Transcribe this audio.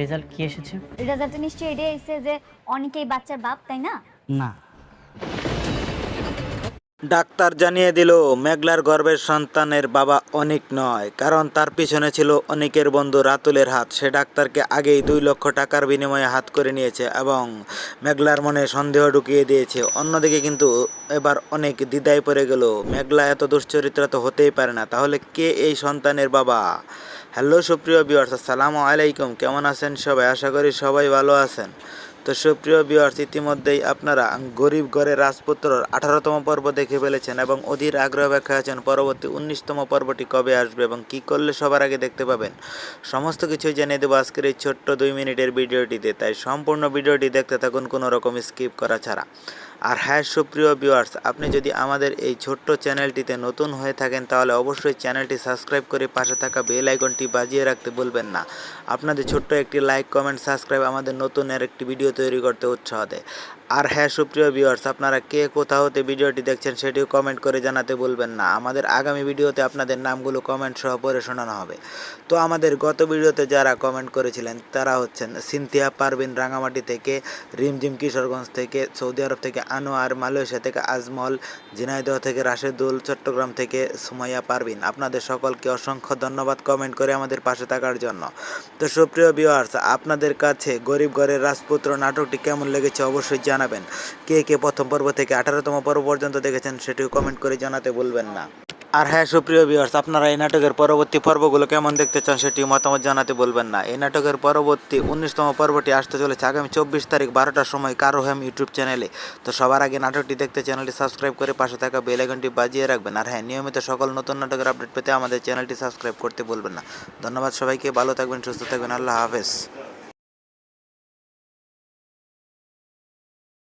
Result কি এসেছে? রেজাল্টে নিশ্চয়ই এটাই এসেছে যে অনেকেই বাচ্চার বাপ, তাই না? না। ডাক্তার জানিয়ে দিল মেঘলার গর্ভের সন্তানের বাবা অনিক নয়, কারণ তার পিছনে ছিল অনিকের বন্ধু রাতুলের হাত। সে ডাক্তারকে আগেই 2 লক্ষ টাকার বিনিময়ে হাত করে নিয়েছে এবং মেঘলার মনে সন্দেহ ঢুকিয়ে দিয়েছে। অন্যদিকে কিন্তু এবার অনেক দ্বিধায় পড়ে গেল, মেঘলা এত দুশ্চরিত্র তো হতেই পারে না, তাহলে কে এই সন্তানের বাবা? হ্যালো সুপ্রিয় ভিউয়ার্স, আসসালামু আলাইকুম। কেমন আছেন সবাই? আশা করি সবাই ভালো আছেন। তো সুপ্রিয় ভিউয়ার্স, ইতিমধ্যেই আপনারা গরিব ঘরের রাজপুত্রর 18তম পর্ব দেখে ফেলেছেন এবং অধীর আগ্রহ অপেক্ষায় আছেন পরবর্তী 19তম পর্বটি কবে আসবে এবং কী করলে সবার আগে দেখতে পাবেন। সমস্ত কিছুই জেনে দেবো আজকের এই ছোট্ট 2 মিনিটের ভিডিওটিতে, তাই সম্পূর্ণ ভিডিওটি দেখতে থাকুন কোনো রকম স্কিপ করা ছাড়া। আর হ্যাঁ সুপ্রিয় ভিউয়ার্স, আপনি যদি আমাদের এই ছোট্ট চ্যানেলটিতে নতুন হয়ে থাকেন তাহলে অবশ্যই চ্যানেলটি সাবস্ক্রাইব করে পাশে থাকা বেল আইকনটি বাজিয়ে রাখতে ভুলবেন না। আপনাদের ছোট্ট একটি লাইক, কমেন্ট, সাবস্ক্রাইব আমাদের নতুন একটি ভিডিও তৈরি করতে উৎসাহ দেয়। আর হ্যাঁ সুপ্রিয় ভিউয়ার্স, আপনারা কে কোথা হতে ভিডিওটি দেখছেন সেটিও কমেন্ট করে জানাতে ভুলবেন না। আমাদের আগামী ভিডিওতে আপনাদের নামগুলো কমেন্ট সহ পড়ে শোনানো হবে। তো আমাদের গত ভিডিওতে যারা কমেন্ট করেছিলেন তারা হচ্ছেন সিনথিয়া পারভিন রাঙামাটি থেকে, রিমঝিম কিশোরগঞ্জ থেকে, সৌদি আরব থেকে আনোয়ার, মালয়েশিয়া থেকে আজমল, ঝিনাইদহ থেকে রাশেদুল, চট্টগ্রাম থেকে সুমাইয়া পারভিন। আপনাদের সকলকে অসংখ্য ধন্যবাদ কমেন্ট করে আমাদের পাশে থাকার জন্য। তো সুপ্রিয় ভিউয়ার্স, আপনাদের কাছে গরিব ঘরের রাজপুত্র নাটকটি কেমন লেগেছে অবশ্যই জানাবেন। কে কে প্রথম পর্ব থেকে 18তম পর্ব পর্যন্ত দেখেছেন সেটিও কমেন্ট করে জানাতে ভুলবেন না। আর হ্যাঁ সুপ্রিয় ভিউয়ার্স, আপনারা এই নাটকের পরবর্তী পর্বগুলো কেমন দেখতে চান সেটিও মতামত জানাতে বলবেন না। এই নাটকের পরবর্তী 19তম পর্বটি আসতে চলেছে আগামী 24 তারিখ 12টার সময় কারো হেম ইউটিউব চ্যানেলে। তো সবার আগে নাটকটি দেখতে চ্যানেলটি সাবস্ক্রাইব করে পাশে থাকা বেল আইকনটি বাজিয়ে রাখবেন। আর হ্যাঁ, নিয়মিত সকল নতুন নাটকের আপডেট পেতে আমাদের চ্যানেলটি সাবস্ক্রাইব করতে বলবেন না। ধন্যবাদ সবাইকে, ভালো থাকবেন, সুস্থ থাকবেন, আল্লাহ হাফেজ।